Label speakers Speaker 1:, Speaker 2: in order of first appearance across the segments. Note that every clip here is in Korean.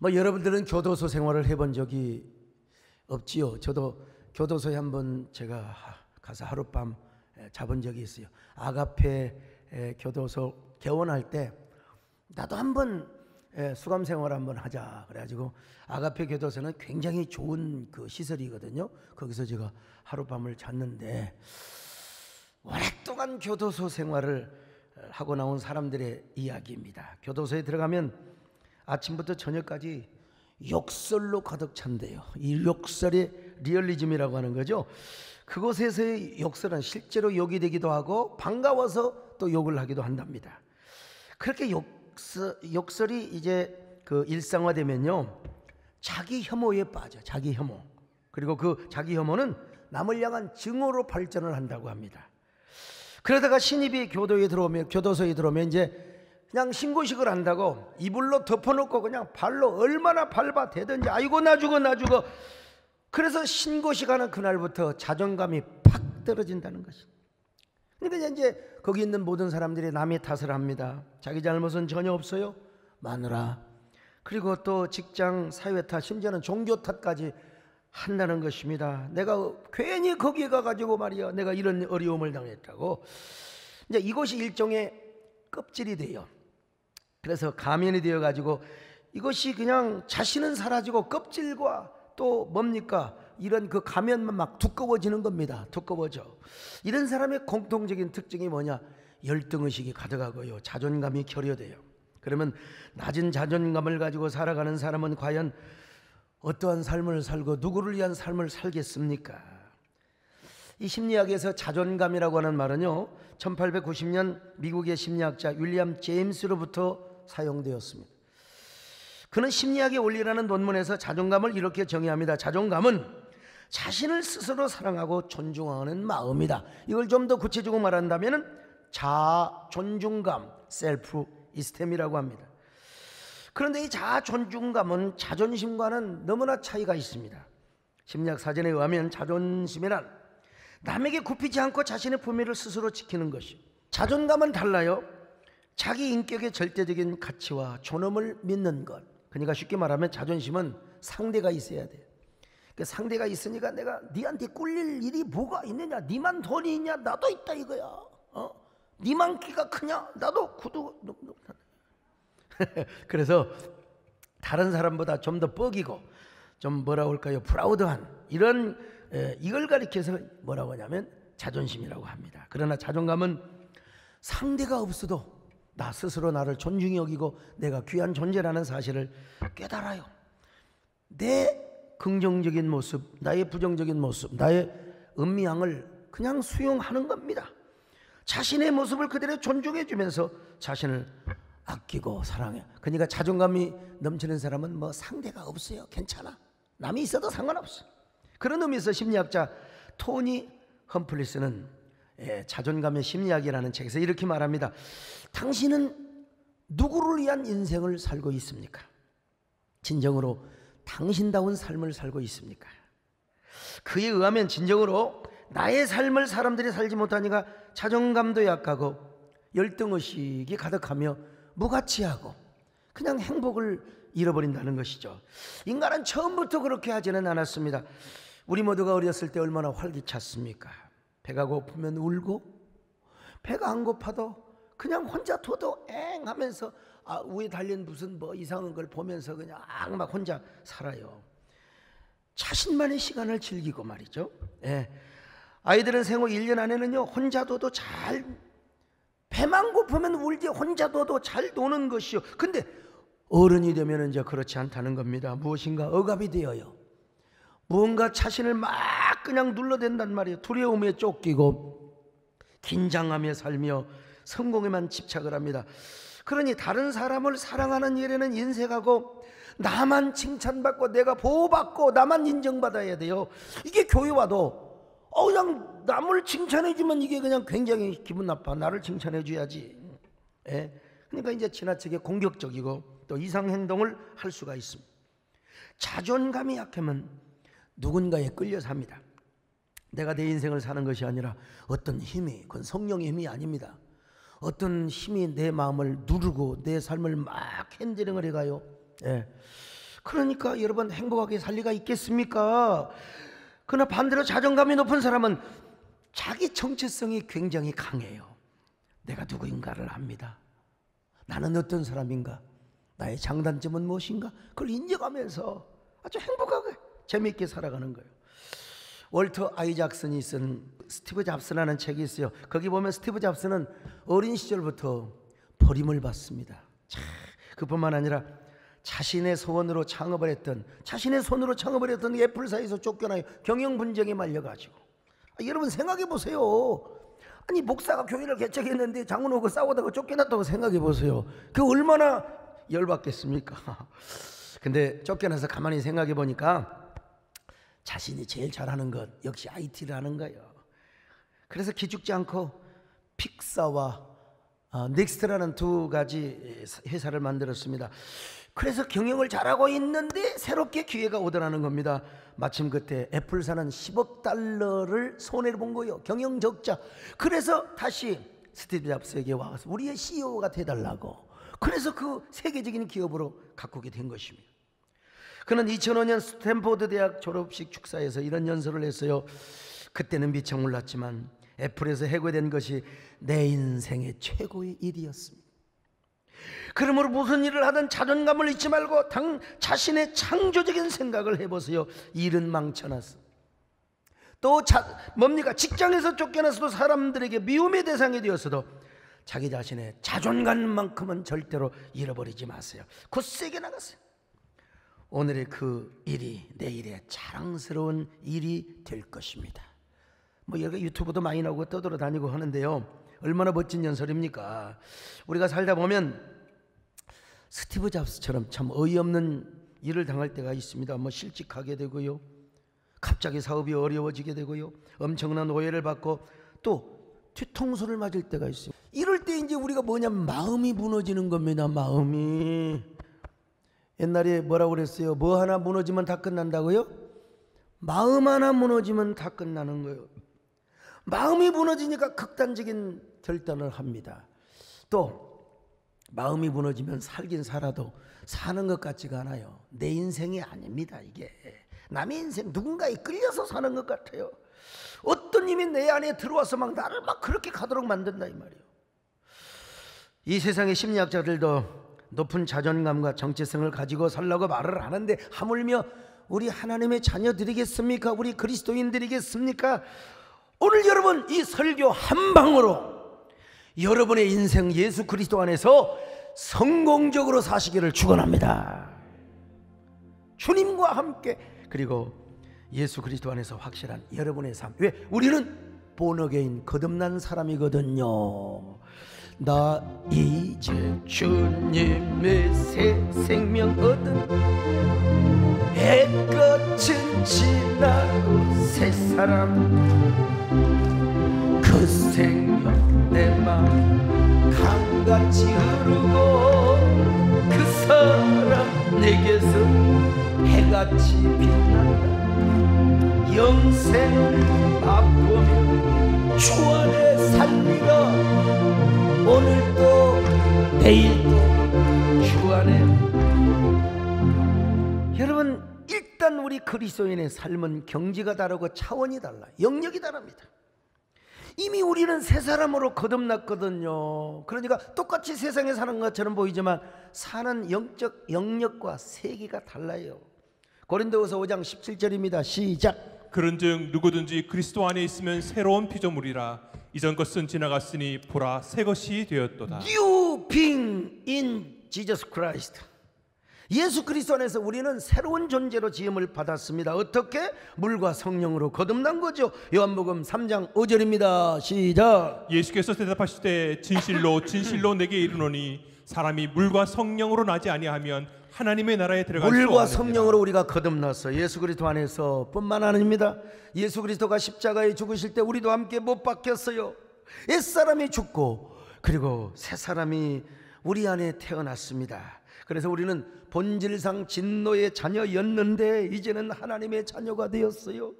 Speaker 1: 뭐 여러분들은 교도소 생활을 해본 적이 없지요. 저도 교도소에 한번 제가 가서 하룻밤 자본 적이 있어요. 아가페 교도소 개원할 때 나도 한번 수감 생활 한번 하자 그래가지고 아가페 교도소는 굉장히 좋은 그 시설이거든요. 거기서 제가 하룻밤을 잤는데 오랫동안 교도소 생활을 하고 나온 사람들의 이야기입니다. 교도소에 들어가면 아침부터 저녁까지 욕설로 가득 찬대요. 이 욕설의 리얼리즘이라고 하는 거죠. 그곳에서의 욕설은 실제로 욕이 되기도 하고 반가워서 또 욕을 하기도 한답니다. 그렇게 욕설이 이제 그 일상화되면요, 자기 혐오에 빠져. 자기 혐오. 그리고 그 자기 혐오는 남을 향한 증오로 발전을 한다고 합니다. 그러다가 신입이 교도소에 들어오면 이제 그냥 신고식을 한다고 이불로 덮어놓고 그냥 발로 얼마나 밟아대든지 아이고 나 죽어 나 죽어. 그래서 신고식 하는 그날부터 자존감이 팍 떨어진다는 것이. 그러니까 이제 거기 있는 모든 사람들이 남의 탓을 합니다. 자기 잘못은 전혀 없어요. 마누라, 그리고 또 직장 사회 탓, 심지어는 종교 탓까지 한다는 것입니다. 내가 괜히 거기에 가가지고 말이야 내가 이런 어려움을 당했다고. 이제 이것이 일종의 껍질이 돼요. 그래서 가면이 되어가지고 이것이 그냥 자신은 사라지고 껍질과 또 뭡니까? 이런 그 가면만 막 두꺼워지는 겁니다. 두꺼워져. 이런 사람의 공통적인 특징이 뭐냐? 열등의식이 가득하고요, 자존감이 결여돼요. 그러면 낮은 자존감을 가지고 살아가는 사람은 과연 어떠한 삶을 살고 누구를 위한 삶을 살겠습니까? 이 심리학에서 자존감이라고 하는 말은요, 1890년 미국의 심리학자 윌리엄 제임스로부터 사용되었습니다. 그는 심리학의 원리라는 논문에서 자존감을 이렇게 정의합니다. 자존감은 자신을 스스로 사랑하고 존중하는 마음이다. 이걸 좀 더 구체적으로 말한다면 자존중감, 셀프 이스템이라고 합니다. 그런데 이 자존중감은 자존심과는 너무나 차이가 있습니다. 심리학 사전에 의하면 자존심이란 남에게 굽히지 않고 자신의 품위를 스스로 지키는 것이. 자존감은 달라요. 자기 인격의 절대적인 가치와 존엄을 믿는 것. 그러니까 쉽게 말하면 자존심은 상대가 있어야 돼요. 그 상대가 있으니까 내가 네한테 꿀릴 일이 뭐가 있느냐? 네만 돈이 있냐? 나도 있다 이거야. 네만 키가 크냐? 나도 구두 높다. 그래서 다른 사람보다 좀 더 뻐기고 좀 뭐라고 할까요? 프라우드한 이런 이걸 가리켜서 뭐라고 하냐면 자존심이라고 합니다. 그러나 자존감은 상대가 없어도 나 스스로 나를 존중히 여기고 내가 귀한 존재라는 사실을 깨달아요. 내 긍정적인 모습, 나의 부정적인 모습, 나의 음미양을 그냥 수용하는 겁니다. 자신의 모습을 그대로 존중해 주면서 자신을 아끼고 사랑해. 그러니까 자존감이 넘치는 사람은 뭐 상대가 없어요. 괜찮아. 남이 있어도 상관없어. 그런 의미에서 심리학자 토니 험플리스는 자존감의 심리학이라는 책에서 이렇게 말합니다. 당신은 누구를 위한 인생을 살고 있습니까? 진정으로 당신다운 삶을 살고 있습니까? 그에 의하면 진정으로 나의 삶을 사람들이 살지 못하니까 자존감도 약하고 열등의식이 가득하며 무가치하고 그냥 행복을 잃어버린다는 것이죠. 인간은 처음부터 그렇게 하지는 않았습니다. 우리 모두가 어렸을 때 얼마나 활기찼습니까? 배가 고프면 울고, 배가 안 고파도 그냥 혼자 둬도 엥 하면서 위에 달린 무슨 뭐 이상한 걸 보면서 그냥 막 혼자 살아요. 자신만의 시간을 즐기고 말이죠. 아이들은 생후 1년 안에는요, 혼자 둬도 잘, 배만 고프면 울지 혼자 둬도 잘 노는 것이요. 근데 어른이 되면 이제 그렇지 않다는 겁니다. 무엇인가 억압이 되어요. 무언가 자신을 막 그냥 눌러댄단 말이에요. 두려움에 쫓기고 긴장하며 살며 성공에만 집착을 합니다. 그러니 다른 사람을 사랑하는 일에는 인색하고 나만 칭찬받고 내가 보호받고 나만 인정받아야 돼요. 이게 교회 와도 그냥 남을 칭찬해주면 이게 그냥 굉장히 기분 나빠. 나를 칭찬해줘야지. 그러니까 이제 지나치게 공격적이고 또 이상 행동을 할 수가 있습니다. 자존감이 약하면 누군가에 끌려 삽니다. 내가 내 인생을 사는 것이 아니라 어떤 힘이, 그건 성령의 힘이 아닙니다. 어떤 힘이 내 마음을 누르고 내 삶을 막 핸들링을 해가요. 그러니까 여러분 행복하게 살 리가 있겠습니까? 그러나 반대로 자존감이 높은 사람은 자기 정체성이 굉장히 강해요. 내가 누구인가를 압니다. 나는 어떤 사람인가? 나의 장단점은 무엇인가? 그걸 인정하면서 아주 행복하게 재미있게 살아가는 거예요. 월터 아이작슨이 쓴 스티브 잡스라는 책이 있어요. 거기 보면 스티브 잡스는 어린 시절부터 버림을 받습니다. 그뿐만 아니라 자신의 손으로 창업을 했던 애플사에서 쫓겨나요. 경영 분쟁에 말려가지고. 여러분 생각해 보세요. 아니 목사가 교회를 개척했는데 장로하고 싸우다가 쫓겨났다고 생각해 보세요. 그 얼마나 열받겠습니까? 근데 쫓겨나서 가만히 생각해 보니까 자신이 제일 잘하는 것 역시 IT를 하는 거예요. 그래서 기죽지 않고 픽사와 넥스트라는 두 가지 회사를 만들었습니다. 그래서 경영을 잘하고 있는데 새롭게 기회가 오더라는 겁니다. 마침 그때 애플사는 10억 달러를 손해를 본 거예요. 경영 적자. 그래서 다시 스티브 잡스에게 와서 우리의 CEO가 돼달라고. 그래서 그 세계적인 기업으로 가꾸게 된 것입니다. 그는 2005년 스탠포드 대학 졸업식 축사에서 이런 연설을 했어요. 그때는 미처 몰랐지만 애플에서 해고된 것이 내 인생의 최고의 일이었습니다. 그러므로 무슨 일을 하든 자존감을 잊지 말고 자신의 창조적인 생각을 해보세요. 일은 망쳐놨어. 또 뭡니까? 직장에서 쫓겨나서도 사람들에게 미움의 대상이 되었어도 자기 자신의 자존감만큼은 절대로 잃어버리지 마세요. 굳세게 나가세요. 오늘의 그 일이 내일의 자랑스러운 일이 될 것입니다. 뭐 여기 유튜브도 많이 나오고 떠돌아다니고 하는데요. 얼마나 멋진 연설입니까? 우리가 살다 보면 스티브 잡스처럼 참 어이없는 일을 당할 때가 있습니다. 뭐 실직하게 되고요, 갑자기 사업이 어려워지게 되고요, 엄청난 오해를 받고 또 뒤통수를 맞을 때가 있어요. 이럴 때 이제 우리가 뭐냐면 마음이 무너지는 겁니다. 마음이. 옛날에 뭐라고 그랬어요? 뭐 하나 무너지면 다 끝난다고요? 마음 하나 무너지면 다 끝나는 거예요. 마음이 무너지니까 극단적인 결단을 합니다. 또 마음이 무너지면 살긴 살아도 사는 것 같지가 않아요. 내 인생이 아닙니다. 이게 남의 인생, 누군가에 끌려서 사는 것 같아요. 어떤 힘이 내 안에 들어와서 막 나를 막 그렇게 가도록 만든다 이 말이에요. 이 세상의 심리학자들도 높은 자존감과 정체성을 가지고 살라고 말을 하는데, 하물며 우리 하나님의 자녀들이겠습니까? 우리 그리스도인들이겠습니까? 오늘 여러분 이 설교 한 방으로 여러분의 인생 예수 그리스도 안에서 성공적으로 사시기를 축원합니다. 주님과 함께, 그리고 예수 그리스도 안에서 확실한 여러분의 삶. 왜? 우리는 본어게인 거듭난 사람이거든요. 나 이제 주님의 새 생명 얻은, 해끝은 지나고 새 사람, 그 생명 내 마음 강같이 흐르고, 그 사람 내게서 해같이 빛난다. 영생을 맛보며 주 안에 살리라. 오늘도 내일도 주 안에. 여러분, 일단 우리 그리스도인의 삶은 경지가 다르고 차원이 달라요. 영역이 다릅니다. 이미 우리는 새 사람으로 거듭났거든요. 그러니까 똑같이 세상에 사는 것처럼 보이지만 사는 영적 영역과 세계가 달라요. 고린도후서 5장 17절입니다. 시작.
Speaker 2: 그런즉 누구든지 그리스도 안에 있으면 새로운 피조물이라. 이전 것은 지나갔으니 보라 새 것이 되었도다.
Speaker 1: You being in Jesus Christ. 예수 그리스도 안에서 우리는 새로운 존재로 지음을 받았습니다. 어떻게? 물과 성령으로 거듭난 거죠. 요한복음 3장 5절입니다. 시작.
Speaker 2: 예수께서 대답하시되 진실로 진실로 내게 이르노니 사람이 물과 성령으로 나지 아니하면 하나님의 나라에 들어갈 수 없느니라.
Speaker 1: 물과 성령으로 우리가 거듭났어. 예수 그리스도 안에서 뿐만 아닙니다. 예수 그리스도가 십자가에 죽으실 때 우리도 함께 못 박혔어요. 옛사람이 죽고 그리고 새 사람이 우리 안에 태어났습니다. 그래서 우리는 본질상 진노의 자녀였는데 이제는 하나님의 자녀가 되었어요.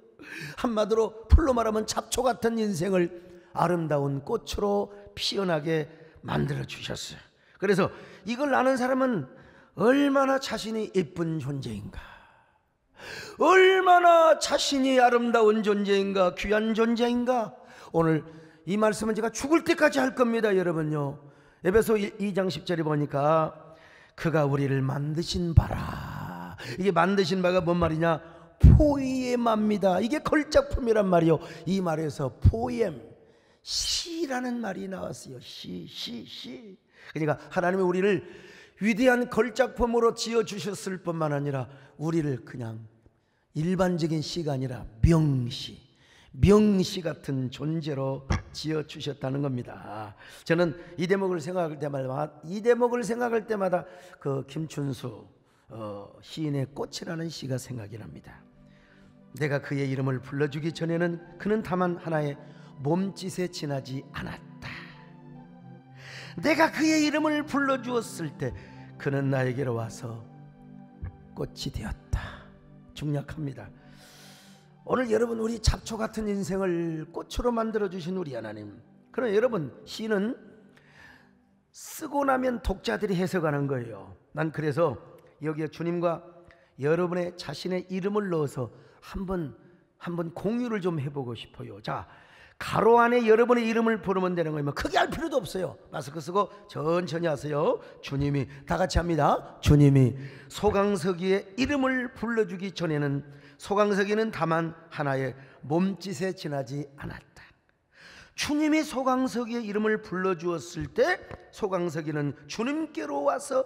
Speaker 1: 한마디로 풀로 말하면 잡초 같은 인생을 아름다운 꽃으로 피어나게 만들어 주셨어요. 그래서 이걸 아는 사람은 얼마나 자신이 예쁜 존재인가, 얼마나 자신이 아름다운 존재인가, 귀한 존재인가. 오늘 이 말씀은 제가 죽을 때까지 할 겁니다. 여러분요, 에베소 2장 10절에 보니까 그가 우리를 만드신 바라. 이게 만드신 바가 뭔 말이냐? 포이엠합니다. 이게 걸작품이란 말이요. 이 말에서 포엠, 시라는 말이 나왔어요. 시. 그러니까 하나님이 우리를 위대한 걸작품으로 지어주셨을 뿐만 아니라 우리를 그냥 일반적인 시가 아니라 명시 같은 존재로 지어주셨다는 겁니다. 저는 이 대목을 생각할 때마다 그 김춘수 시인의 꽃이라는 시가 생각이 납니다. 내가 그의 이름을 불러주기 전에는 그는 다만 하나의 몸짓에 지나지 않았다. 내가 그의 이름을 불러주었을 때 그는 나에게로 와서 꽃이 되었다. 중략합니다. 오늘 여러분, 우리 잡초 같은 인생을 꽃으로 만들어주신 우리 하나님. 그럼 여러분, 시는 쓰고 나면 독자들이 해석하는 거예요. 난 그래서 여기에 주님과 여러분의 자신의 이름을 넣어서 한번 공유를 좀 해보고 싶어요. 자, 가로 안에 여러분의 이름을 부르면 되는 거예요. 크게 할 필요도 없어요. 마스크 쓰고 천천히 하세요. 주님이, 다 같이 합니다. 주님이 소강석이의 이름을 불러주기 전에는 소강석이는 다만 하나의 몸짓에 지나지 않았다. 주님이 소강석이의 이름을 불러주었을 때 소강석이는 주님께로 와서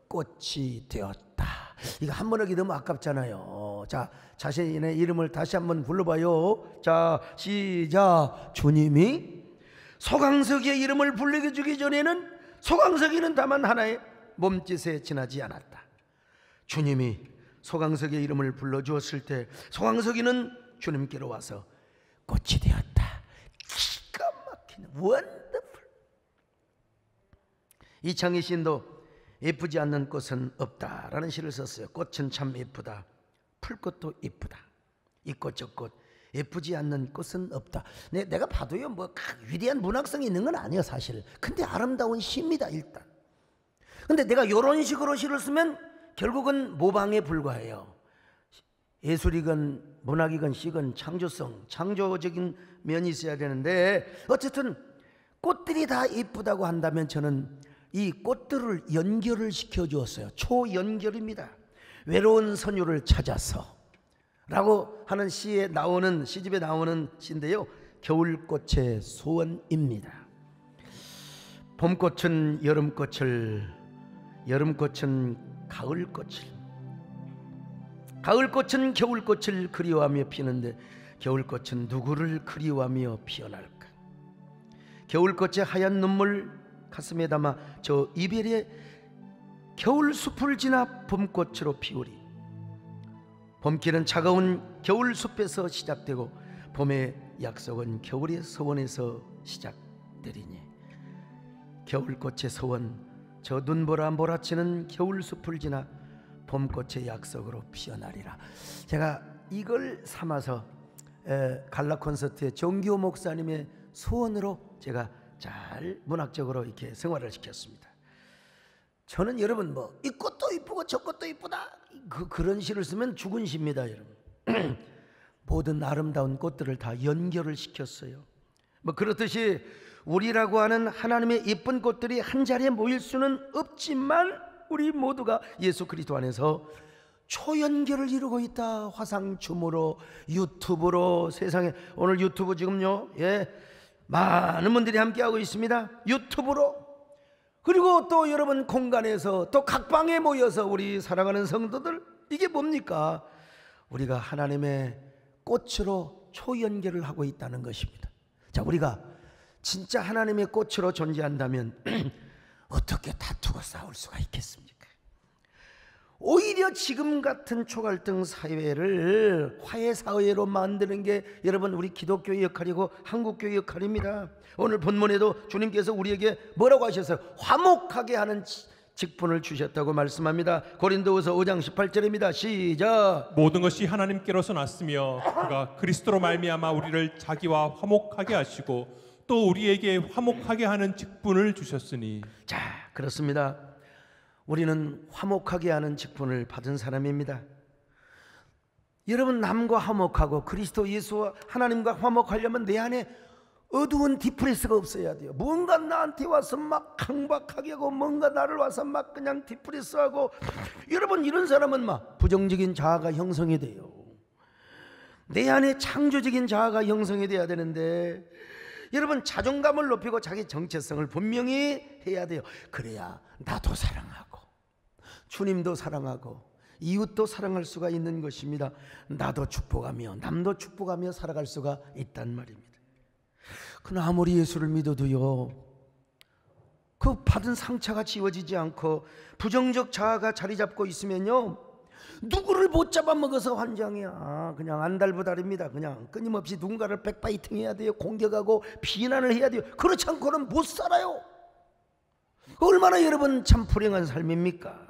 Speaker 1: 꽃이 되었다. 이거 한 번 하기 너무 아깝잖아요. 자, 자신의 이름을 다시 한번 불러봐요. 자, 시작. 주님이 소강석이의 이름을 불러주기 전에는 소강석이는 다만 하나의 몸짓에 지나지 않았다. 주님이 소강석의 이름을 불러주었을 때 소강석이는 주님께로 와서 꽃이 되었다. 기가 막히는 원더풀. 이창희 시인도 예쁘지 않는 꽃은 없다라는 시를 썼어요. 꽃은 참 예쁘다. 풀꽃도 예쁘다. 이꽃 저꽃 예쁘지 않는 꽃은 없다. 내가 봐도요, 뭐 위대한 문학성이 있는 건 아니에요 사실. 근데 아름다운 시입니다 일단. 근데 내가 이런 식으로 시를 쓰면 결국은 모방에 불과해요. 예술이건 문학이건 시건 창조성, 창조적인 면이 있어야 되는데, 어쨌든 꽃들이 다 예쁘다고 한다면 저는 이 꽃들을 연결을 시켜주었어요. 초연결입니다. 외로운 선율을 찾아서 라고 하는 시집에 나오는 시인데요, 겨울꽃의 소원입니다. 봄꽃은 여름꽃을, 여름꽃은 가을꽃을, 가을꽃은 겨울꽃을 그리워하며 피는데 겨울꽃은 누구를 그리워하며 피어날까? 겨울꽃의 하얀 눈물 가슴에 담아 저 이별의 겨울숲을 지나 봄꽃으로 피우리. 봄길은 차가운 겨울숲에서 시작되고 봄의 약속은 겨울의 소원에서 시작되리니 겨울꽃의 소원, 저 눈보라 몰아치는 겨울숲을 지나 봄꽃의 약속으로 피어나리라. 제가 이걸 삼아서 갈라 콘서트의 정기호 목사님의 소원으로 제가 잘 문학적으로 이렇게 생활을 시켰습니다. 저는 여러분 뭐 이 꽃도 이쁘고 저 꽃도 이쁘다 그런 시를 쓰면 죽은 시입니다 여러분. 모든 아름다운 꽃들을 다 연결을 시켰어요. 뭐 그렇듯이 우리라고 하는 하나님의 예쁜 꽃들이 한 자리에 모일 수는 없지만 우리 모두가 예수 그리스도 안에서 초연결을 이루고 있다. 화상춤으로, 유튜브로, 세상에 오늘 유튜브 지금요, 많은 분들이 함께하고 있습니다. 유튜브로. 그리고 또 여러분 공간에서 또 각방에 모여서 우리 사랑하는 성도들, 이게 뭡니까? 우리가 하나님의 꽃으로 초연결을 하고 있다는 것입니다. 자, 우리가 진짜 하나님의 꽃으로 존재한다면 어떻게 다투고 싸울 수가 있겠습니까? 오히려 지금 같은 초갈등 사회를 화해사회로 만드는 게 여러분 우리 기독교의 역할이고 한국교의 역할입니다. 오늘 본문에도 주님께서 우리에게 뭐라고 하셨어요? 화목하게 하는 직분을 주셨다고 말씀합니다. 고린도후서 5장 18절입니다. 시작.
Speaker 2: 모든 것이 하나님께로서 났으며 그가 그리스도로 말미암아 우리를 자기와 화목하게 하시고 또 우리에게 화목하게 하는 직분을 주셨으니.
Speaker 1: 자, 그렇습니다. 우리는 화목하게 하는 직분을 받은 사람입니다. 여러분, 남과 화목하고 그리스도 예수와 하나님과 화목하려면 내 안에 어두운 디프레스가 없어야 돼요. 뭔가 나한테 와서 막 강박하게 하고 뭔가 나를 와서 막 그냥 디프레스하고, 여러분 이런 사람은 막 부정적인 자아가 형성이 돼요. 내 안에 창조적인 자아가 형성이 돼야 되는데, 여러분 자존감을 높이고 자기 정체성을 분명히 해야 돼요. 그래야 나도 사랑하고 주님도 사랑하고 이웃도 사랑할 수가 있는 것입니다. 나도 축복하며 남도 축복하며 살아갈 수가 있단 말입니다. 그러나 아무리 예수를 믿어도요, 그 받은 상처가 지워지지 않고 부정적 자아가 자리 잡고 있으면요, 누구를 못 잡아먹어서 환장이야. 그냥 안달부달입니다. 그냥 끊임없이 누군가를 백바이팅 해야 돼요. 공격하고 비난을 해야 돼요. 그렇지 않고는 못 살아요. 얼마나 여러분 참 불행한 삶입니까?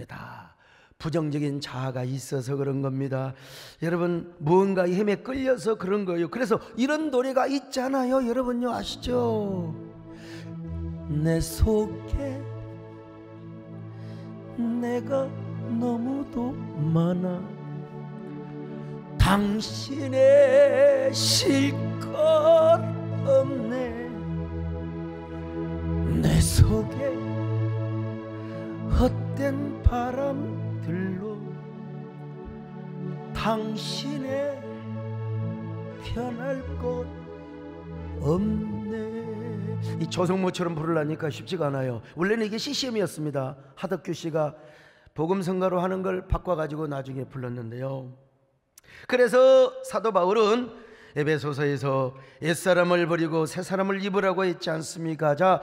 Speaker 1: 다 부정적인 자아가 있어서 그런 겁니다. 여러분, 무언가의 힘에 끌려서 그런 거예요. 그래서 이런 노래가 있잖아요. 여러분요, 아시죠? 내 속에 내가 너무도 많아, 당신의 실컷 없네. 내 속에 헛된 바람들로 당신의 편할 곳 없네. 이 조성모처럼 부르려니까 쉽지가 않아요. 원래는 이게 CCM이었습니다. 하덕규 씨가 복음성가로 하는 걸 바꿔가지고 나중에 불렀는데요. 그래서 사도 바울은 에베소서에서 옛사람을 버리고 새사람을 입으라고 했지 않습니까? 자,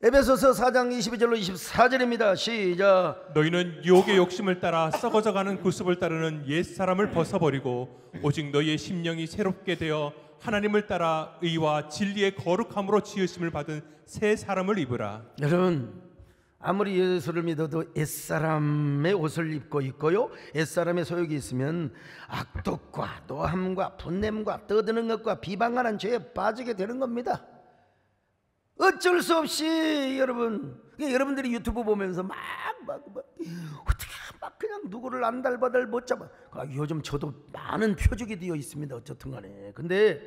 Speaker 1: 에베소서 4장 22절로 24절입니다. 시작.
Speaker 2: 너희는 유혹의 욕심을 따라 썩어져가는 구습을 따르는 옛사람을 벗어버리고 오직 너희의 심령이 새롭게 되어 하나님을 따라 의와 진리의 거룩함으로 지으심을 받은 새 사람을 입으라.
Speaker 1: 여러분, 아무리 예수를 믿어도 옛사람의 옷을 입고 있고요, 옛사람의 소욕이 있으면 악독과 노함과 분냄과 떠드는 것과 비방하는 죄에 빠지게 되는 겁니다. 어쩔 수 없이 여러분들이 유튜브 보면서 막 어떻게 막 그냥 누구를 안달바달 못 잡아. 요즘 저도 많은 표적이 되어 있습니다. 어쨌든 간에. 근데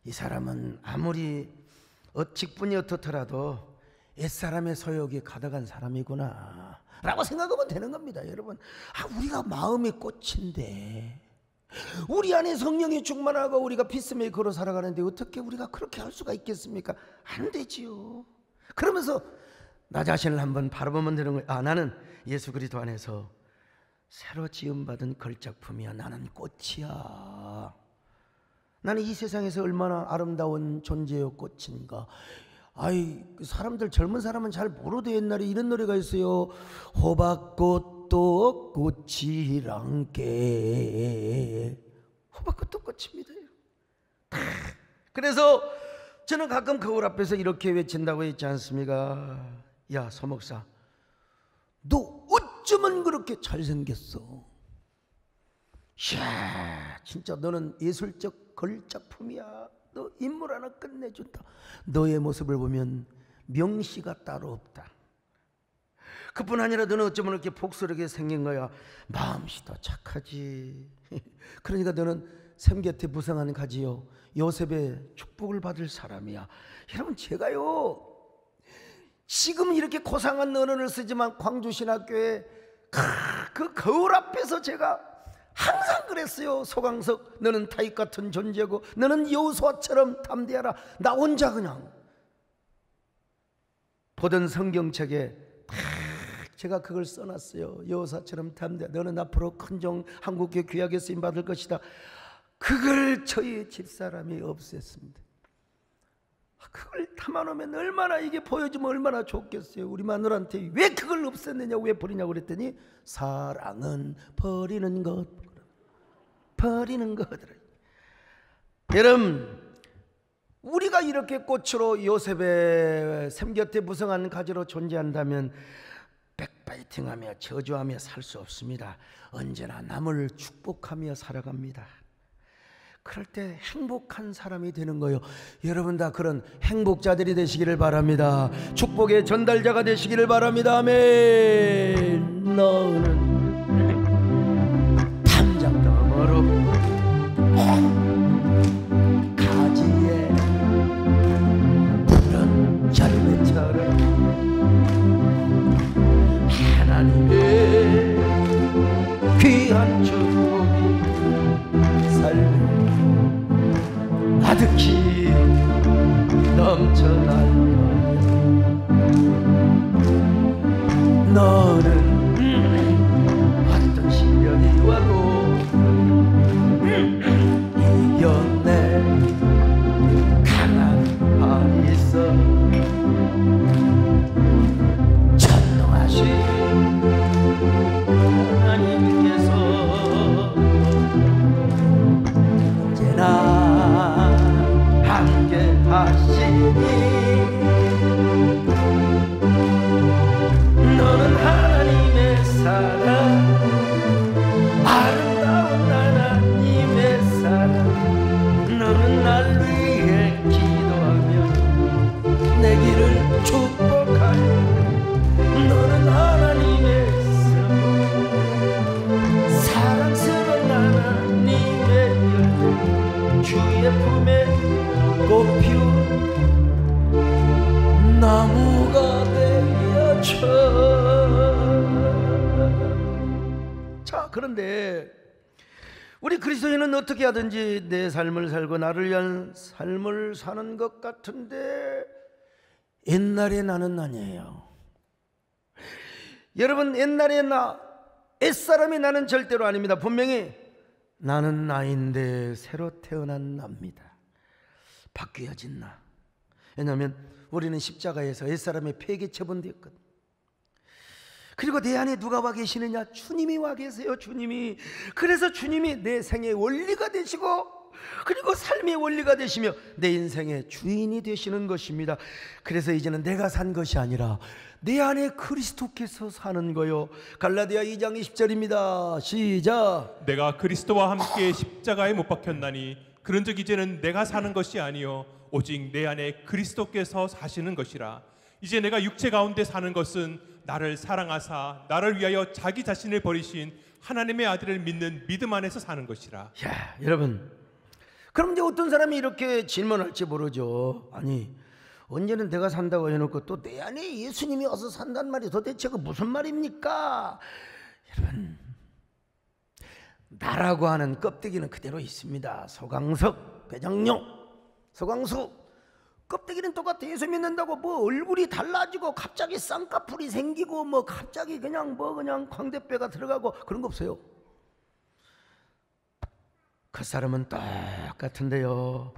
Speaker 1: 이 사람은 아무리 직분이 어떻더라도 옛사람의 소욕이 가득한 사람이구나 라고 생각하면 되는 겁니다. 여러분, 우리가 마음의 꽃인데, 우리 안에 성령이 충만하고 우리가 피스메이커로 살아가는데 어떻게 우리가 그렇게 할 수가 있겠습니까? 안 되지요. 그러면서 나 자신을 한번 바라보면 되는 거예요. 나는 예수 그리스도 안에서 새로 지음받은 걸작품이야. 나는 꽃이야. 나는 이 세상에서 얼마나 아름다운 존재요 꽃인가. 사람들, 젊은 사람은 잘 모르도 옛날에 이런 노래가 있어요. 호박꽃도 꽃이란게. 호박꽃도 꽃입니다. 그래서 저는 가끔 거울 앞에서 이렇게 외친다고 했지 않습니까? 야, 서목사, 너 어쩌면 그렇게 잘생겼어. 이야, 진짜 너는 예술적 걸작품이야. 너 인물 하나 끝내준다. 너의 모습을 보면 명시가 따로 없다. 그뿐 아니라 너는 어쩌면 이렇게 복스럽게 생긴 거야. 마음씨도 착하지. 그러니까 너는 샘 곁에 무성한 가지요, 요셉의 축복을 받을 사람이야. 여러분, 제가요 지금 이렇게 고상한 언어를 쓰지만 광주신학교에 그 거울 앞에서 제가 항상 그랬어요. 소강석, 너는 타입 같은 존재고 너는 여호수아처럼 담대하라. 나 혼자 그냥 보던 성경책에 제가 그걸 써놨어요. 여호수아처럼 담대하라. 너는 앞으로 큰 종 한국교회 귀하게 쓰임받을 것이다. 그걸 저희 집사람이 없앴습니다. 그걸 담아놓으면 얼마나, 이게 보여주면 얼마나 좋겠어요. 우리 마누라한테 왜 그걸 없앴느냐, 왜 버리냐고 그랬더니 사랑은 버리는 것, 버리는 것. 여러분, 우리가 이렇게 꽃으로 요셉의 샘 곁에 무성한 가지로 존재한다면 백바이팅하며 저주하며 살 수 없습니다. 언제나 남을 축복하며 살아갑니다. 그럴 때 행복한 사람이 되는 거예요. 여러분 다 그런 행복자들이 되시기를 바랍니다. 축복의 전달자가 되시기를 바랍니다. 아멘. 너는 담장 너머로 가지에 푸른 열매처럼 하나님의 귀한 축복이 삶에 가득히 넘쳐날 거야. 너는 어떤 시련이 와도 이겨내 강한 발이 있어. 전능하신 하나님께서 언제나 함께 하시니 너는 하나님의 사랑, 아름다운 하나님의 사랑. 너는 날 위해 기도하며 내 길을 축복하여 너는 하나님의 사랑스러운 하나님의 열매, 주의 품에 꽃피운 나무가 되어줘. 자, 그런데 우리 그리스도인은 어떻게 하든지 내 삶을 살고 나를 위한 삶을 사는 것 같은데 옛날의 나는 아니에요. 여러분, 옛날의 나, 옛사람이 나는 절대로 아닙니다. 분명히 나는 나인데 새로 태어난 나입니다. 바뀌어진 나. 왜냐하면 우리는 십자가에서 옛사람의 폐기 처분되었거든. 그리고 내 안에 누가 와 계시느냐? 주님이 와 계세요. 주님이. 그래서 주님이 내 생의 원리가 되시고 그리고 삶의 원리가 되시며 내 인생의 주인이 되시는 것입니다. 그래서 이제는 내가 산 것이 아니라 내 안에 그리스도께서 사는 거요. 갈라디아 2장 20절입니다. 시작.
Speaker 2: 내가 그리스도와 함께 십자가에 못 박혔나니 그런즉 이제는 내가 사는 것이 아니요 오직 내 안에 그리스도께서 사시는 것이라. 이제 내가 육체 가운데 사는 것은 나를 사랑하사 나를 위하여 자기 자신을 버리신 하나님의 아들을 믿는 믿음 안에서 사는 것이라.
Speaker 1: 야, 여러분, 그럼 이제 어떤 사람이 이렇게 질문할지 모르죠. 아니, 언제는 내가 산다고 해놓고 또 내 안에 예수님이 와서 산단 말이 도대체 그 무슨 말입니까? 여러분, 나라고 하는 껍데기는 그대로 있습니다. 소강석, 배정용, 소강수 껍데기는 똑같아. 예수 믿는다고 뭐 얼굴이 달라지고 갑자기 쌍꺼풀이 생기고 뭐 갑자기 그냥 광대뼈가 들어가고 그런 거 없어요. 그 사람은 똑같은데요,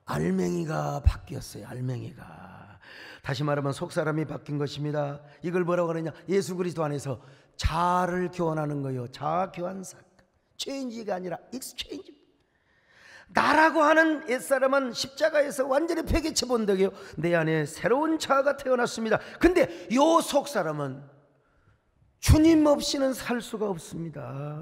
Speaker 1: 알맹이가 바뀌었어요. 알맹이가. 다시 말하면 속사람이 바뀐 것입니다. 이걸 뭐라고 하느냐? 예수 그리스도 안에서 자를 교환하는 거예요. 자 교환 사건. 체인지가 아니라 익스체인지. 나라고 하는 옛사람은 십자가에서 완전히 폐기쳐 본다고요. 내 안에 새로운 자가 태어났습니다. 근데 요 속사람은 주님 없이는 살 수가 없습니다.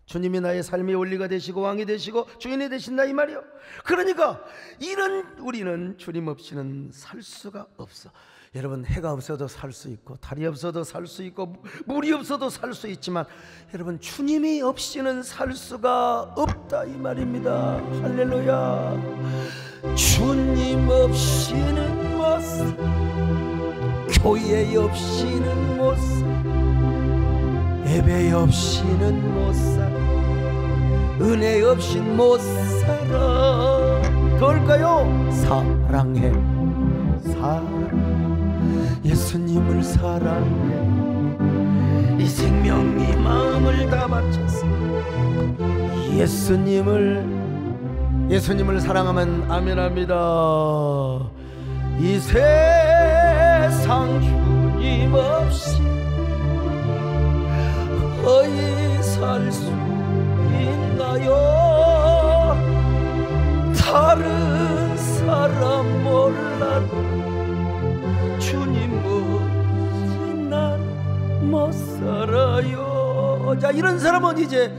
Speaker 1: 주님이 나의 삶의 원리가 되시고 왕이 되시고 주인이 되신다 이 말이요. 그러니까 이런 우리는 주님 없이는 살 수가 없어. 여러분, 해가 없어도 살 수 있고 달이 없어도 살 수 있고 물이 없어도 살 수 있지만 여러분, 주님이 없이는 살 수가 없다 이 말입니다. 할렐루야. 주님 없이는 못 살, 교회 없이는 못 살, 예배 없이는 못 살아, 은혜 없인 못 살아. 그럴까요? 사랑해, 사랑, 예수님을 사랑해. 이 생명 이 마음을 다 바쳤어. 예수님을 사랑하면 아멘합니다. 이 세상 주님 없이 어이 살 수 있나요? 다른 사람 몰라도 주님 없이 난 못 살아요. 자, 이런 사람은 이제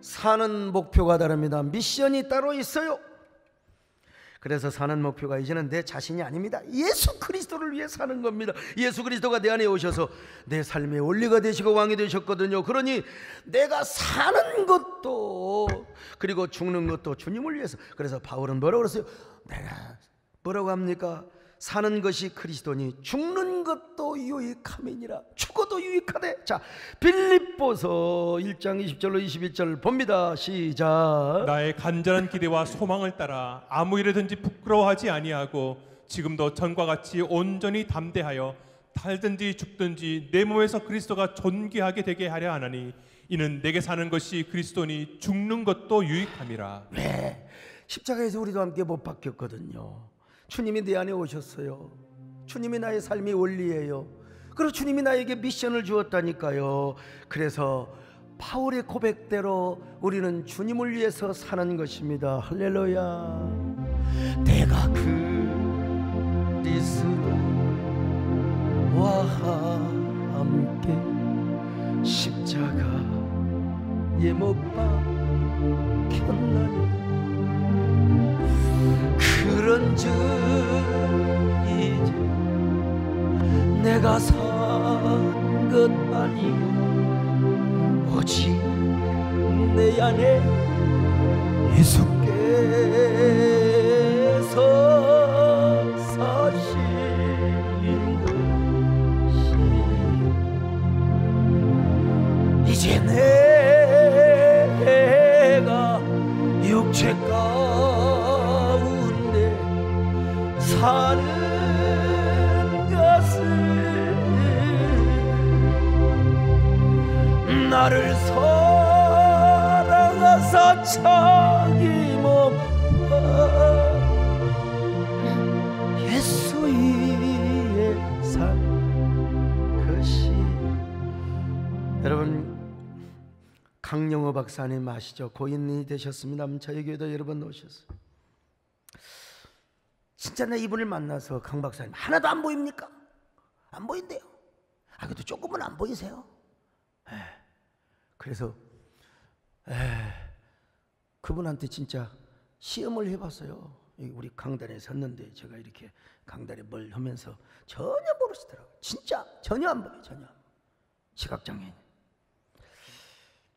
Speaker 1: 사는 목표가 다릅니다. 미션이 따로 있어요. 그래서 사는 목표가 이제는 내 자신이 아닙니다. 예수 그리스도를 위해 사는 겁니다. 예수 그리스도가 내 안에 오셔서 내 삶의 원리가 되시고 왕이 되셨거든요. 그러니 내가 사는 것도 그리고 죽는 것도 주님을 위해서. 그래서 바울은 뭐라고 그랬어요? 내가 뭐라고 합니까? 사는 것이 그리스도니 죽는 것도 유익함이니라. 죽어도 유익하대. 자, 빌립보서 1장 20절로 21절 봅니다. 시작.
Speaker 2: 나의 간절한 기대와 소망을 따라 아무 일에든지 부끄러워하지 아니하고 지금도 전과 같이 온전히 담대하여 살든지 죽든지 내 몸에서 그리스도가 존귀하게 되게 하려 하나니 이는 내게 사는 것이 그리스도니 죽는 것도 유익함이라.
Speaker 1: 네, 십자가에서 우리도 함께 못 박혔거든요. 주님이 내 안에 오셨어요. 주님이 나의 삶의 원리예요. 그리고 주님이 나에게 미션을 주었다니까요. 그래서 바울의 고백대로 우리는 주님을 위해서 사는 것입니다. 할렐루야. 내가 그리스도와 함께 십자가에 못 박혔나니 그런즉 이제 내가 산 것 아니요 오직 내 안에 예수께서 사신 것이 이제 내가 육체 가운데 사는 것을 나를 사랑하사 차기모파 예수 위에 산 것이. 여러분, 강영호 박사님 아시죠? 고인이 되셨습니다. 저희 교회도 여러 번 오셨어요. 진짜 내 이분을 만나서 강 박사님 하나도 안 보입니까? 안 보인대요. 그래도 조금은 안 보이세요? 그래서 그분한테 진짜 시험을 해봤어요. 우리 강단에 섰는데 제가 이렇게 강단에 뭘 하면서 전혀 모르시더라고요. 진짜 전혀 안 보여요. 전혀. 시각장애인.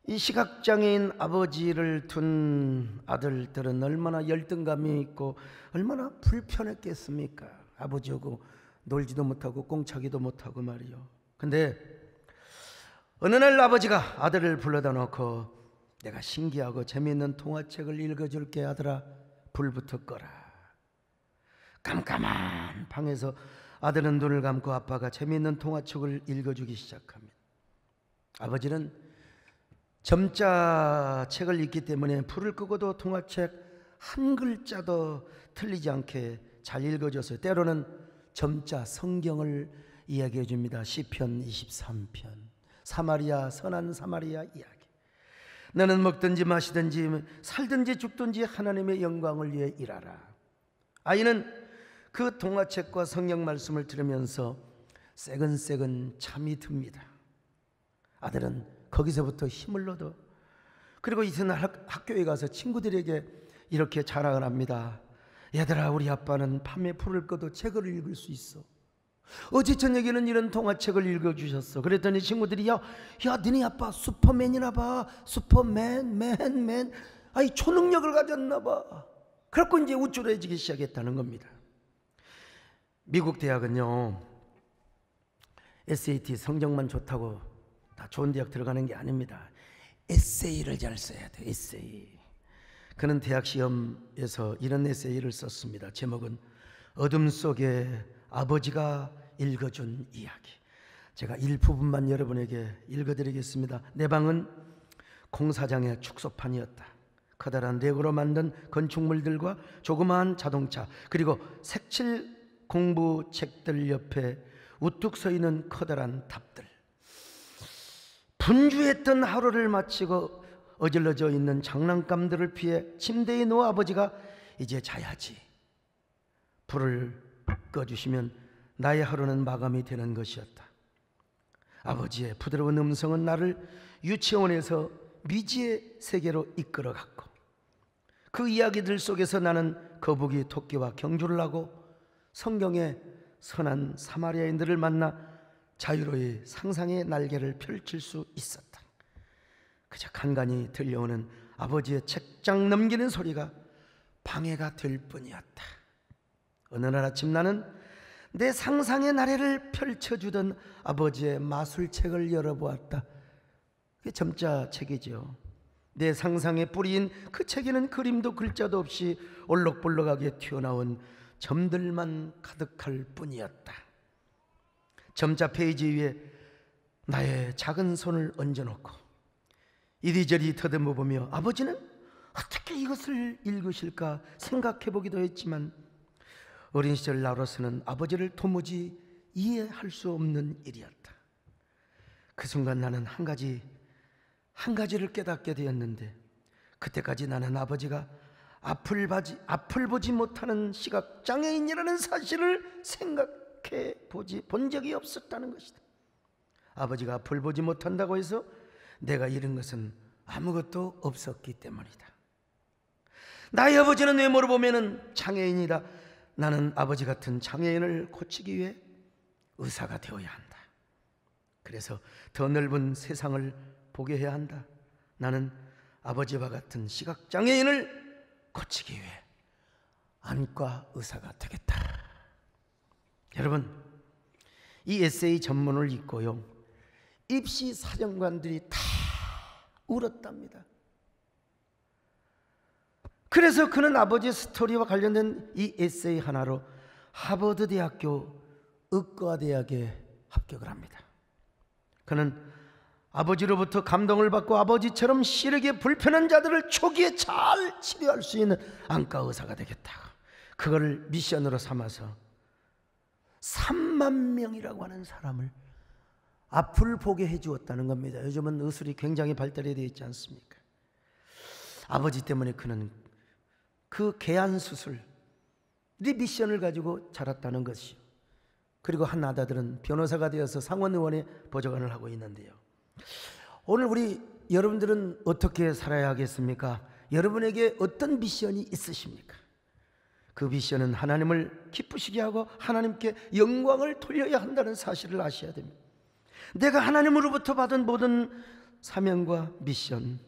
Speaker 1: 이 시각장애인 아버지를 둔 아들들은 얼마나 열등감이 있고 얼마나 불편했겠습니까? 아버지하고 놀지도 못하고 꽁차기도 못하고 말이요. 근데 어느 날 아버지가 아들을 불러다 놓고 내가 신기하고 재미있는 동화책을 읽어줄게. 아들아, 불부터 꺼라. 깜깜한 방에서 아들은 눈을 감고 아빠가 재미있는 동화책을 읽어주기 시작합니다. 아버지는 점자 책을 읽기 때문에 불을 끄고도 동화책 한 글자도 틀리지 않게 잘 읽어줬어요. 때로는 점자 성경을 이야기해 줍니다. 시편 23편, 사마리아, 선한 사마리아 이야기. 너는 먹든지 마시든지 살든지 죽든지 하나님의 영광을 위해 일하라. 아이는 그 동화책과 성경 말씀을 들으면서 새근새근 잠이 듭니다. 아들은 거기서부터 힘을 얻어. 그리고 이튿날 학교에 가서 친구들에게 이렇게 자랑을 합니다. 얘들아, 우리 아빠는 밤에 불을 꺼도 책을 읽을 수 있어. 어제 저녁에는 이런 동화책을 읽어주셨어. 그랬더니 친구들이 야 너네 아빠 슈퍼맨이나 봐. 슈퍼맨 맨 아이 초능력을 가졌나 봐. 그래갖고 이제 우쭐해지기 시작했다는 겁니다. 미국 대학은요, SAT 성적만 좋다고 다 좋은 대학 들어가는 게 아닙니다. 에세이를 잘 써야 돼. 에세이. 그는 대학 시험에서 이런 에세이를 썼습니다. 제목은 어둠 속에 아버지가 읽어준 이야기. 제가 일부분만 여러분에게 읽어드리겠습니다. 내 방은 공사장의 축소판이었다. 커다란 렉으로 만든 건축물들과 조그마한 자동차, 그리고 색칠 공부책들 옆에 우뚝 서 있는 커다란 탑들. 분주했던 하루를 마치고 어질러져 있는 장난감들을 피해 침대에 누워 아버지가 이제 자야지, 불을 꺼주시면 나의 하루는 마감이 되는 것이었다. 아버지의 부드러운 음성은 나를 유치원에서 미지의 세계로 이끌어갔고, 그 이야기들 속에서 나는 거북이 토끼와 경주를 하고 성경의 선한 사마리아인들을 만나 자유로이 상상의 날개를 펼칠 수 있었다. 그저 간간히 들려오는 아버지의 책장 넘기는 소리가 방해가 될 뿐이었다. 어느 날 아침 나는 내 상상의 나래를 펼쳐주던 아버지의 마술책을 열어보았다. 그게 점자 책이죠. 내 상상의 뿌리인 그 책에는 그림도 글자도 없이 올록볼록하게 튀어나온 점들만 가득할 뿐이었다. 점자 페이지 위에 나의 작은 손을 얹어놓고 이리저리 더듬어 보며 아버지는 어떻게 이것을 읽으실까 생각해보기도 했지만, 어린 시절 나로서는 아버지를 도무지 이해할 수 없는 일이었다. 그 순간 나는 한 가지를 깨닫게 되었는데, 그때까지 나는 아버지가 앞을 보지 못하는 시각장애인이라는 사실을 생각해 본 적이 없었다는 것이다. 아버지가 앞을 보지 못한다고 해서 내가 잃은 것은 아무것도 없었기 때문이다. 나의 아버지는 외모로 보면 장애인이다. 나는 아버지 같은 장애인을 고치기 위해 의사가 되어야 한다. 그래서 더 넓은 세상을 보게 해야 한다. 나는 아버지와 같은 시각장애인을 고치기 위해 안과 의사가 되겠다. 여러분, 이 에세이 전문을 읽고요, 입시 사정관들이 다 울었답니다. 그래서 그는 아버지 스토리와 관련된 이 에세이 하나로 하버드 대학교 의과대학에 합격을 합니다. 그는 아버지로부터 감동을 받고 아버지처럼 시력이 불편한 자들을 초기에 잘 치료할 수 있는 안과 의사가 되겠다. 그걸 미션으로 삼아서 3만 명이라고 하는 사람을 앞을 보게 해주었다는 겁니다. 요즘은 의술이 굉장히 발달이 되어 있지 않습니까? 아버지 때문에 그는 그 개안 수술, 이 미션을 가지고 자랐다는 것이요. 그리고 한 아다들은 변호사가 되어서 상원의원의 보좌관을 하고 있는데요. 오늘 우리 여러분들은 어떻게 살아야 하겠습니까? 여러분에게 어떤 미션이 있으십니까? 그 미션은 하나님을 기쁘시게 하고 하나님께 영광을 돌려야 한다는 사실을 아셔야 됩니다. 내가 하나님으로부터 받은 모든 사명과 미션,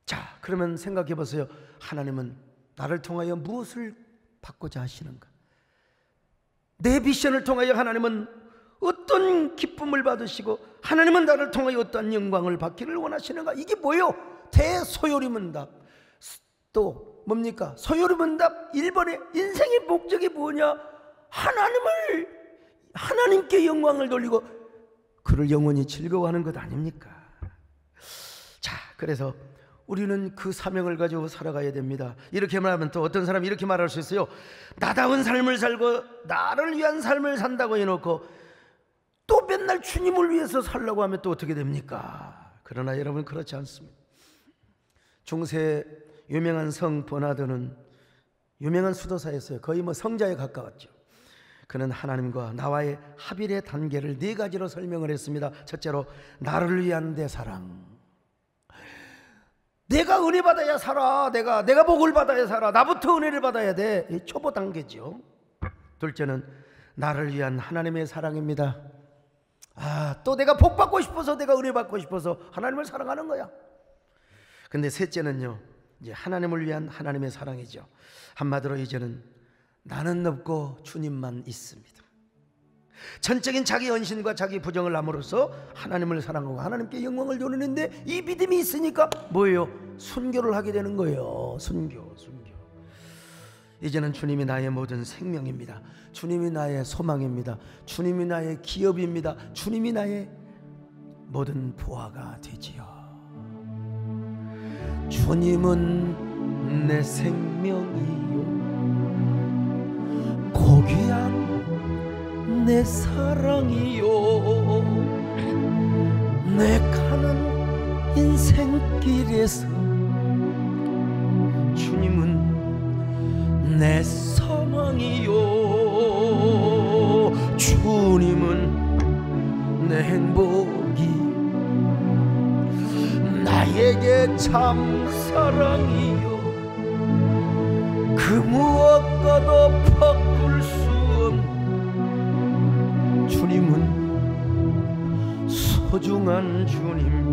Speaker 1: 자, 그러면 생각해 보세요. 하나님은 나를 통하여 무엇을 받고자 하시는가? 내 미션을 통하여 하나님은 어떤 기쁨을 받으시고 하나님은 나를 통하여 어떤 영광을 받기를 원하시는가? 이게 뭐예요? 대소요리문답. 또 뭡니까? 소요리문답 1번의 인생의 목적이 뭐냐? 하나님께 영광을 돌리고 그를 영원히 즐거워하는 것 아닙니까? 자, 그래서 우리는 그 사명을 가지고 살아가야 됩니다. 이렇게 말하면 또 어떤 사람이 이렇게 말할 수 있어요. 나다운 삶을 살고 나를 위한 삶을 산다고 해놓고 또 맨날 주님을 위해서 살라고 하면 또 어떻게 됩니까? 그러나 여러분, 그렇지 않습니다. 중세 유명한 성 버나드는 유명한 수도사였어요. 거의 성자에 가까웠죠. 그는 하나님과 나와의 합일의 단계를 4가지로 설명을 했습니다. 첫째로, 나를 위한 내 사랑. 내가 은혜 받아야 살아. 내가 복을 받아야 살아. 나부터 은혜를 받아야 돼. 이 초보 단계죠. 둘째는 나를 위한 하나님의 사랑입니다. 또 내가 복 받고 싶어서, 내가 은혜 받고 싶어서 하나님을 사랑하는 거야. 근데 셋째는요, 이제 하나님을 위한 하나님의 사랑이죠. 한마디로 이제는 나는 없고 주님만 있습니다. 전적인 자기 헌신과 자기 부정을 함으로써 하나님을 사랑하고 하나님께 영광을 돌리는데, 이 믿음이 있으니까 뭐예요? 순교를 하게 되는 거예요. 순교. 이제는 주님이 나의 모든 생명입니다. 주님이 나의 소망입니다. 주님이 나의 기업입니다. 주님이 나의 모든 보화가 되지요. 주님은 내 생명이요, 고귀한 내 사랑이요, 내 가는 인생길에서 주님은 내 소망이요, 주님은 내 행복이, 나에게 나의 참 사랑이요 그 무엇과도 바꿀 수 없는 주님은 소중한 주님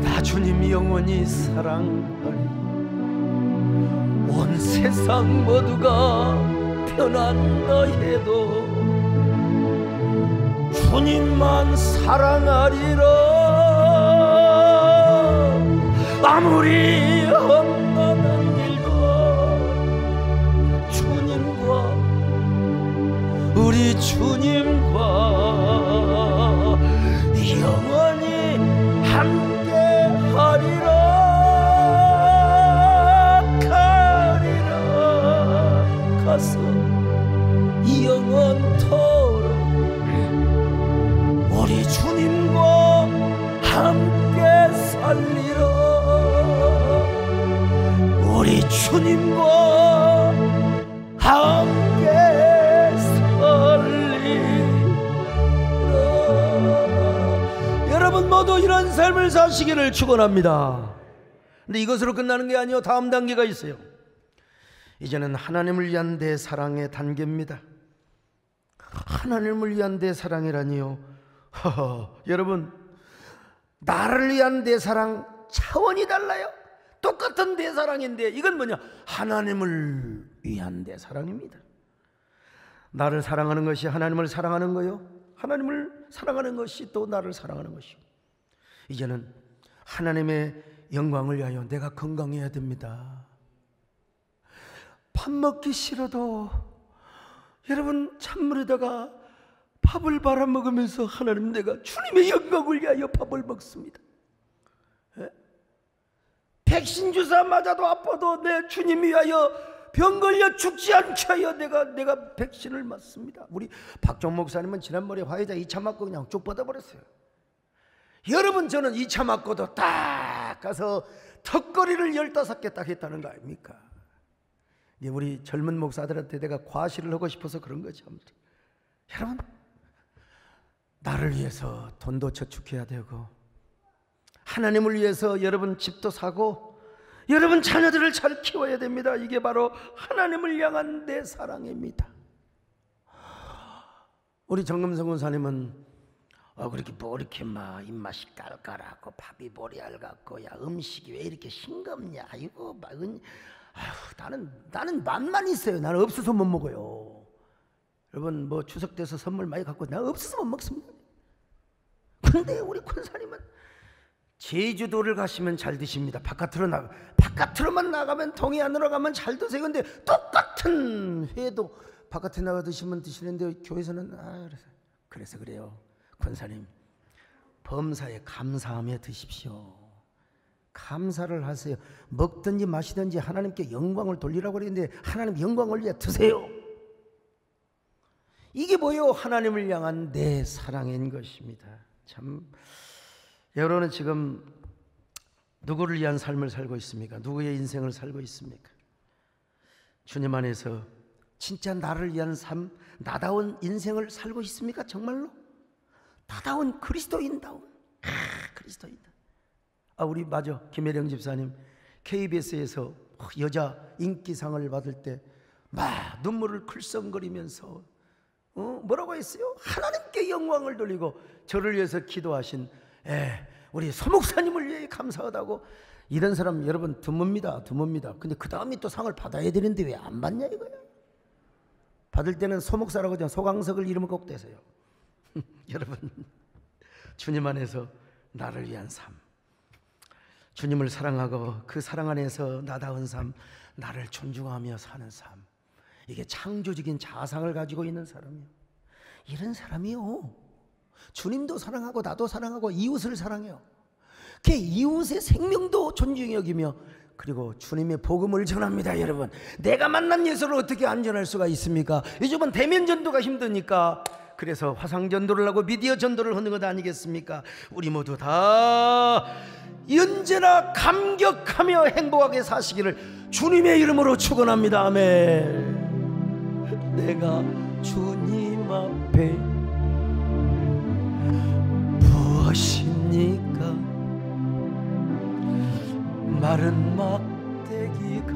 Speaker 1: 나 주님 영원히 사랑하리 온 세상 모두가 변한다 해도 주님만 사랑하리라 아무리 험난한 길도 주님과 우리 주님과 영원히 함께 하리라 가리라 가서 영원토록 우리 주님과 함께 살리라 우리 주님과 함께 살리라 여러분 모두 이런 삶을 사시기를 축원합니다. 근데 이것으로 끝나는 게 아니요 다음 단계가 있어요. 이제는 하나님을 위한 내 사랑의 단계입니다. 하나님을 위한 내 사랑이라니요 여러분 나를 위한 내 사랑 차원이 달라요. 똑같은 내 사랑인데 이건 뭐냐 하나님을 위한 내 사랑입니다. 나를 사랑하는 것이 하나님을 사랑하는 거요 하나님을 사랑하는 것이 또 나를 사랑하는 것이요 이제는 하나님의 영광을 위하여 내가 건강해야 됩니다. 밥 먹기 싫어도 여러분 찬물에다가 밥을 말아 먹으면서 하나님 내가 주님의 영광을 위하여 밥을 먹습니다. 백신 주사 맞아도 아파도 내 주님 위하여 병 걸려 죽지 않게 하여 내가 백신을 맞습니다. 우리 박종 목사님은 지난번에 화이자 2차 맞고 그냥 쭉 뻗어버렸어요. 여러분 저는 2차 맞고도 딱 가서 턱걸이를 15개 딱 했다는 거 아닙니까? 우리 젊은 목사들한테 내가 과시를 하고 싶어서 그런 거지. 여러분 나를 위해서 돈도 저축해야 되고 하나님을 위해서 여러분 집도 사고 여러분 자녀들을 잘 키워야 됩니다. 이게 바로 하나님을 향한 내 사랑입니다. 우리 정금성 권사님은 그렇게 뭐 이렇게 막 입맛이 깔깔하고 밥이 보리알 같고 야 음식이 왜 이렇게 싱겁냐 아이고 막 나는 맛만 있어요. 나는 없어서 못 먹어요. 여러분 뭐 추석 때서 선물 많이 갖고 나 없어서 못 먹습니다. 근데 우리 권사님은 제주도를 가시면 잘 드십니다. 바깥으로만 나가면 동해 안으로 가면 잘 드세요. 근데 똑같은 회도 바깥에 나가 드시면 드시는데 교회에서는 그래서 그래요. 권사님 범사에 감사하며 드십시오. 감사를 하세요. 먹든지 마시든지 하나님께 영광을 돌리라고 그러는데 하나님 영광을 위해 드세요. 이게 뭐요? 하나님을 향한 내 사랑인 것입니다. 참 여러분은 지금 누구를 위한 삶을 살고 있습니까? 누구의 인생을 살고 있습니까? 주님 안에서 진짜 나를 위한 삶, 나다운 인생을 살고 있습니까? 정말로? 나다운 그리스도인다운 그리스도인다. 우리 맞아 김혜령 집사님 KBS에서 여자 인기상을 받을 때 막 눈물을 글썽거리면서 뭐라고 했어요? 하나님께 영광을 돌리고 저를 위해서 기도하신 우리 소목사님을 위해 감사하다고. 이런 사람 여러분 드뭅니다. 근데 그 다음에 또 상을 받아야 되는데 왜 안 받냐 이거야. 받을 때는 소목사라고 하죠. 소강석을 이름을 꼭 대세요. 여러분 주님 안에서 나를 위한 삶, 주님을 사랑하고 그 사랑 안에서 나다운 삶, 나를 존중하며 사는 삶, 이게 창조적인 자상을 가지고 있는 사람이요. 이런 사람이요 주님도 사랑하고 나도 사랑하고 이웃을 사랑해요. 그 이웃의 생명도 존중히 여기며 그리고 주님의 복음을 전합니다. 여러분 내가 만난 예수를 어떻게 안전할 수가 있습니까? 요즘은 대면 전도가 힘드니까 그래서 화상 전도를 하고 미디어 전도를 하는 것 아니겠습니까? 우리 모두 다 언제나 감격하며 행복하게 사시기를 주님의 이름으로 축원합니다. 아멘. 내가 주님 앞에 무엇입니까? 마른 막대기가,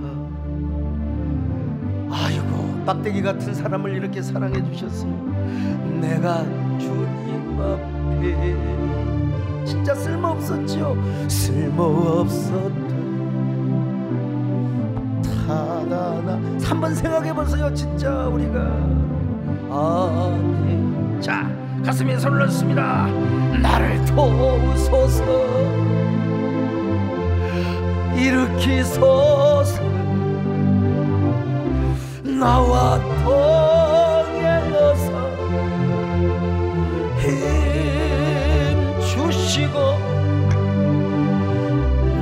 Speaker 1: 아이고 막대기 같은 사람을 이렇게 사랑해 주셨어요. 내가 주님 앞에 진짜 쓸모없었죠. 쓸모없었던 타다나 3번 생각해보세요. 진짜 우리가 아니, 자 가슴에 손을 얹습니다. 나를 도우소서, 일으키소서, 나와 동행하사 힘 주시고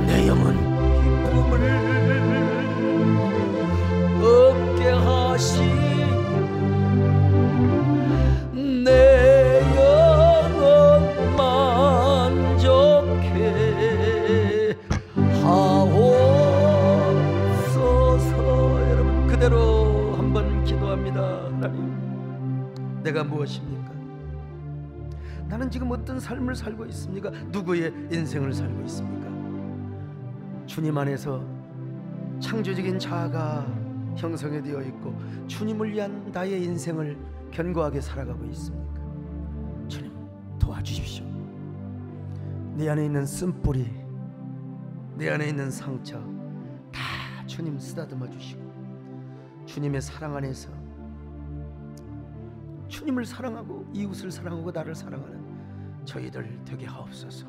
Speaker 1: 내 영혼 기쁨을 얻게 하시고 내 영혼 만족해 하옵소서. 여러분 그대로 한번 기도합니다. 하나님, 내가 무엇입니까? 나는 지금 어떤 삶을 살고 있습니까? 누구의 인생을 살고 있습니까? 주님 안에서 창조적인 자아가 형성되어 있고 주님을 위한 나의 인생을 견고하게 살아가고 있습니까? 주님 도와주십시오. 내 안에 있는 쓴뿌리, 내 안에 있는 상처 다 주님 쓰다듬어 주시고 주님의 사랑 안에서 주님을 사랑하고 이웃을 사랑하고 나를 사랑하는 저희들 되게 하옵소서.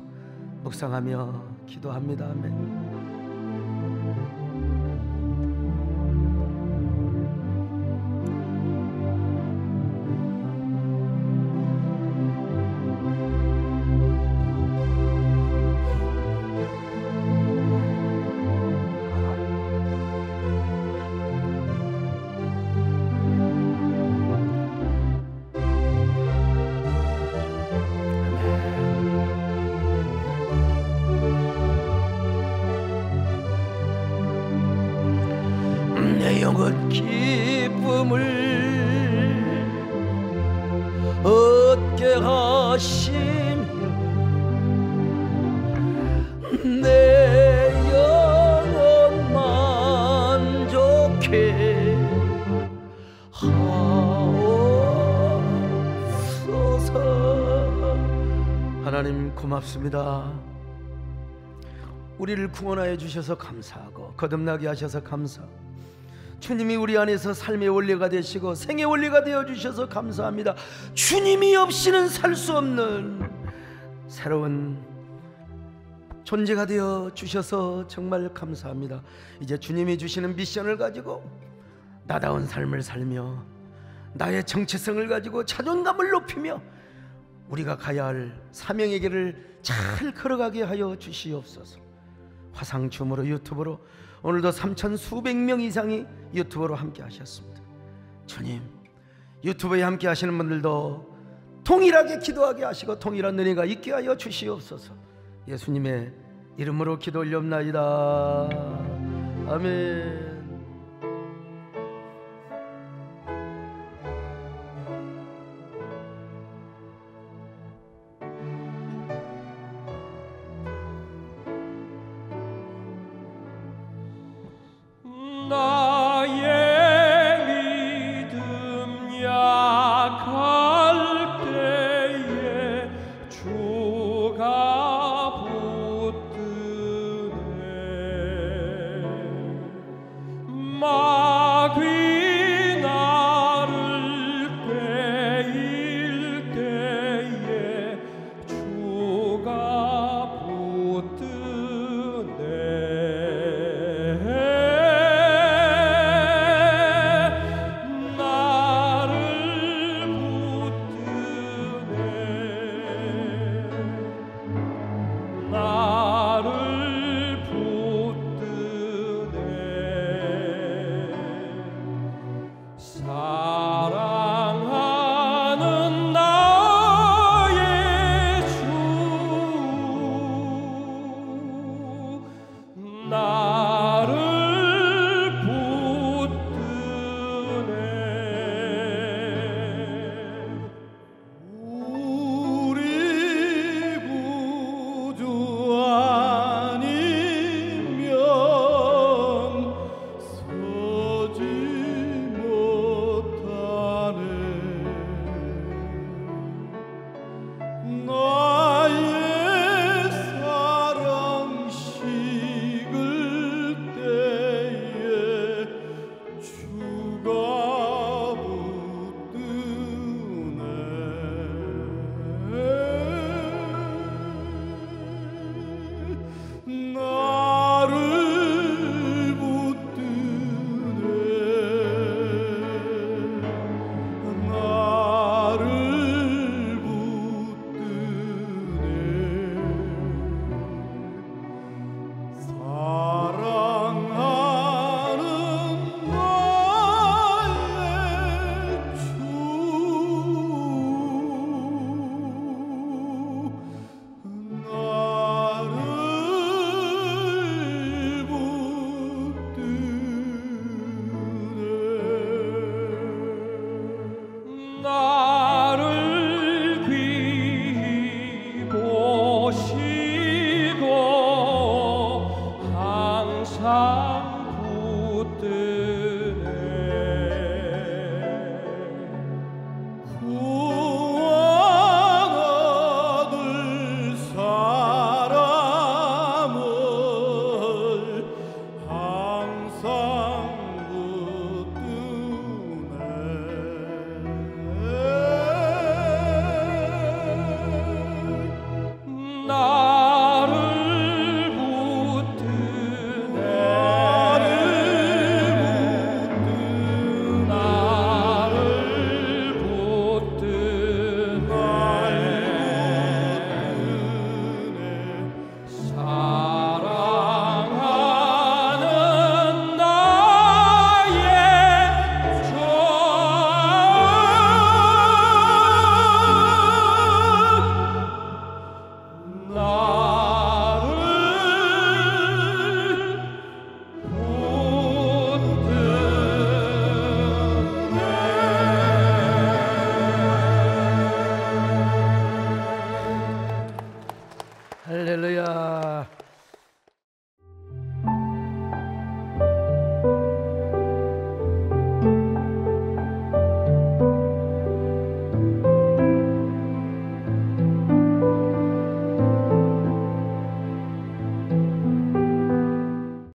Speaker 1: 묵상하며 기도합니다. 아멘. 내 영혼 기쁨을 얻게 하시며 내 영혼 만족해 하옵소서. 하나님 고맙습니다. 우리를 구원하여 주셔서 감사하고 거듭나게 하셔서 감사하고 주님이 우리 안에서 삶의 원리가 되시고 생의 원리가 되어 주셔서 감사합니다. 주님이 없이는 살 수 없는 새로운 존재가 되어 주셔서 정말 감사합니다. 이제 주님이 주시는 미션을 가지고 나다운 삶을 살며 나의 정체성을 가지고 자존감을 높이며 우리가 가야 할 사명의 길을 잘 걸어가게 하여 주시옵소서. 화상줌으로 유튜브로 오늘도 3천 수백 명 이상이 유튜브로 함께 하셨습니다. 주님, 유튜브에 함께 하시는 분들도 동일하게 기도하게 하시고 동일한 은혜가 있게 하여 주시옵소서. 예수님의 이름으로 기도 올려옵나이다. 아멘.